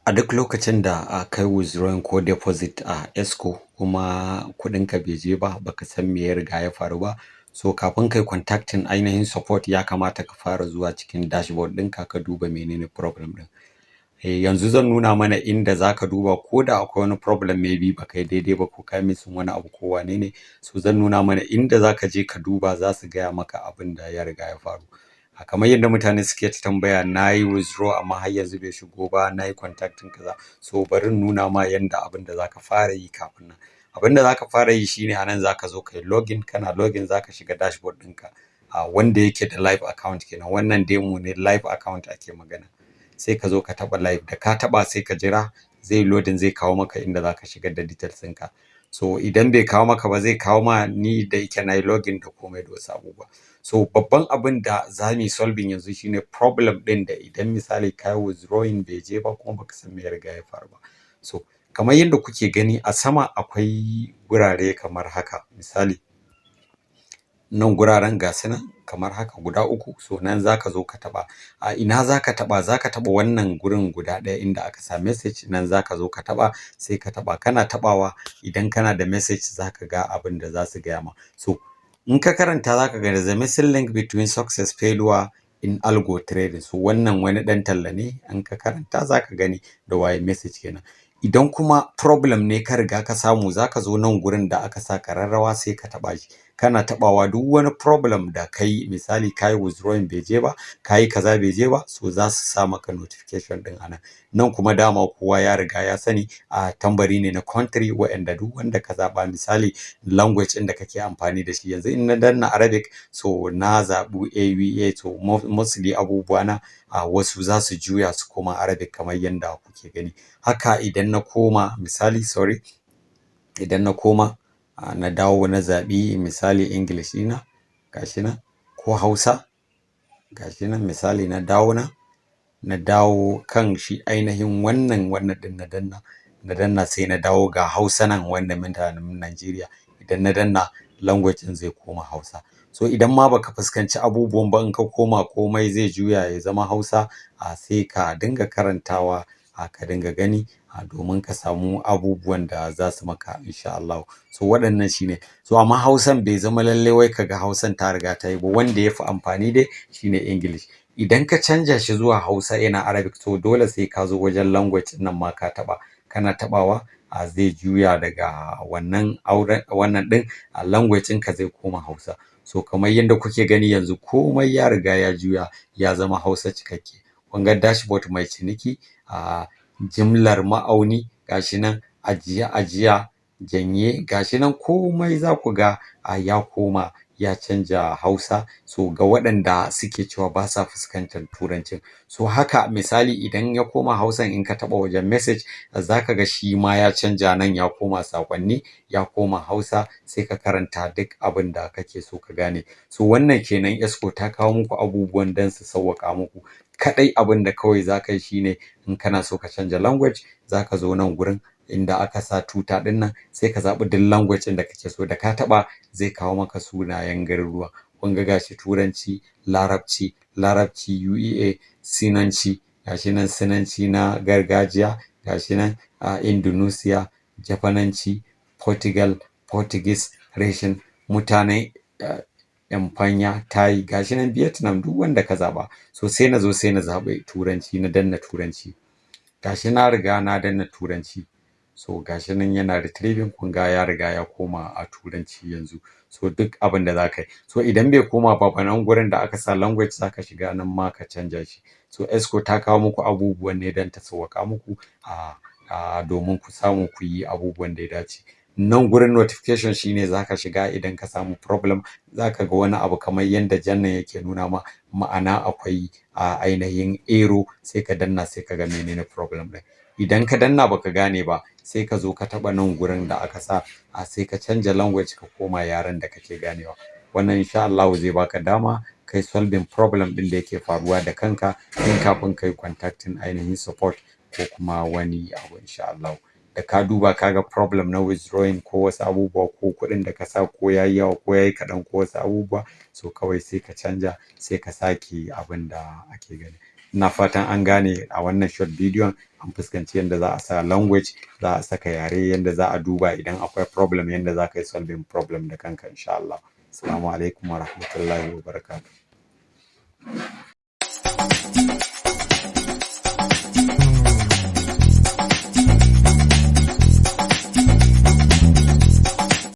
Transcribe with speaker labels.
Speaker 1: A duk lokacin da kai withdrawing ko deposit a EXCO kuma kuɗinka bai je ba, baka san me ya riga ya faru ba. So kafin kai contacting ainihin support ya kamata ka fara zuwa cikin dashboard ɗinka ka duba menene problem ɗin. Yanzu zan nuna mana inda zaka duba ko da akwai wani problem maybe baka yi daidai ba ko ka missing wani abu ko wane ne. So zan nuna mana inda zaka je ka duba za su gaya maka abin da ya riga ya faru. Kamar yadda mutane suke ta tambaya na yi withdraw amma har yanzu bai shigo ba, na yi contacting kaza. So bari in nuna ma yanda abin da zaka fara yi kafin nan. Abin da zaka fara yi shine anan zaka zo kai login, kana login zaka shiga dashboard ɗinka. Wanda yake da live account kenan, wannan demo ne live account ake magana. Sai ka zo ka taɓa live, da ka taɓa sai ka jira zai loading, zai kawo maka inda zaka shigar da details ɗinka. So idan bai kawo maka ba zai kawo ma ni da yake na yi login da komai da wasu abubuwa. So babban abin da za mu yi solving yanzu shine problem ɗin da idan misali ka yi withdrawing bai je ba kuma baka san me ya riga ya faru ba. So kamar yadda kuke gani a sama akwai gurare kamar haka, misali nan guraren ga su nan kamar haka guda uku. So nan zaka zo ka taɓa. A ina zaka taɓa? Zaka taɓa wannan gurin guda ɗaya inda aka sa message, nan zaka zo ka taɓa, sai ka taɓa. Kana taɓawa idan kana da message zaka ga abin da za su gaya ma. So in ka karanta zaka ga there's a missing link between success failure in algo trading. So wannan wani ɗan talla ne, in ka karanta zaka gani da waye message kenan. Idan kuma problem ne ka riga ka samu zaka zo nan gurin da aka sa ƙararrawa sai ka taɓa shi. Kana taɓawa duk wani problem da kai, misali kayi withdrawing bai je ba, kayi kaza bai je ba, so za su sa maka notification ɗin anan. Nan kuma dama kowa ya riga ya sani tambari ne na country wa'anda duk wanda ka zaɓa, misali language ɗin da kake amfani da shi. Yanzu in na danna Arabic so na zaɓi AVA, to mostly abubuwa na wasu za su juya su koma Arabic kamar yadda kuke gani. Haka idan na koma misali idan na koma na dawo na zaɓi misali English ɗina gashi nan, ko Hausa gashi nan, misali na dawo na dawo kan shi ainihin wannan ɗin na danna sai na dawo ga Hausa nan wanda mutanen Najeriya. Idan na danna language ɗin zai koma Hausa. So idan ma baka fuskanci abubuwan ba in ka koma komai zai juya ya zama Hausa, sai ka dinga karantawa ka dinga gani domin ka samu abubuwan da za su maka insha Allah. So waɗannan shine. So amma Hausan bai zama lalle wai kaga Hausan ta riga ta yi ba, wanda ya fi amfani dai shine English. Idan ka canja shi zuwa Hausa yana Arabic to dole sai ka zo wajen language nan ma ka taɓa. Kana taɓawa zai juya daga wannan ɗin language ɗinka zai koma Hausa. So kamar yadda kuke gani yanzu komai ya riga ya juya ya zama Hausa cikakke. Kun ga dashboard mai ciniki, jimlar ma'auni gashi nan, ajiya, janye gashi nan, komai za ku ga ya koma ya canja Hausa. So ga waɗanda suke cewa ba sa fuskantar turancin. So haka misali idan ya koma Hausan in ka taɓa wajen message zaka ga shi ma ya canja, nan ya koma saƙonni, ya koma Hausa, sai ka karanta duk abin da kake so ka gane. So wannan kenan EXCO ta kawo muku abubuwan don su sauwaƙa muku. Kaɗai abin da kawai za ka yi shine in kana so ka canja language za ka zo nan gurin inda aka sa tuta ɗin nan sai ka zaɓi duk language ɗin da kake so. Da ka taɓa zai kawo maka sunayen garuruwa. Kun ga gashi Turanci, Larabci, UEA, Sinanci gashi nan, Sinanci na gargajiya gashi nan, Indonesia, Jafananci, Portugal, Portuguese, Russian, mutanen Espanya, Thai gashi nan, Vietnam, duk wanda ka zaɓa. So sai na zo sai na zaɓi Turanci, na danna Turanci. Gashi na riga na danna Turanci. So gashi nan yana retrieving, kun ga ya riga ya koma a Turanci yanzu. So duk abin da za ka yi. So idan bai koma ba nan gurin da aka sa language za ka shiga nan ma ka canja shi. So EXCO ta kawo muku abubuwan ne don ta sauwaƙa muku domin ku samu ku yi abubuwan da ya dace. Nan gurin notification shine zaka shiga idan ka samu problem zaka ga wani abu kamar yadda jannan yake nuna ma, ma'ana akwai ainihin error, sai ka danna sai ka ga menene problem ɗin. Idan ka danna baka gane ba sai ka zo ka taɓa nan gurin da aka sa sai ka canja language ka koma yaren da kake ganewa. Wannan insha Allah zai baka dama kai solving problem ɗin da yake faruwa da kanka tun kafin kai contacting ainihin support ko kuma wani abu insha Allah. Da ka duba ka ga problem na withdrawing ko wasu abubuwa ko kuɗin da ka sa ko yayi yawa ko yayi kaɗan ko wasu abubuwa, so kawai sai ka canja sai ka sake abin da ake gani. ina fatan an gane a wannan short bidiyon an fuskanci yadda za a sa language, za a saka yare, yadda za a duba idan akwai problem, yadda za ka yi solving problem da kanka insha Allah. Assalamu alaikum wa rahmatullahi wa barakatuh.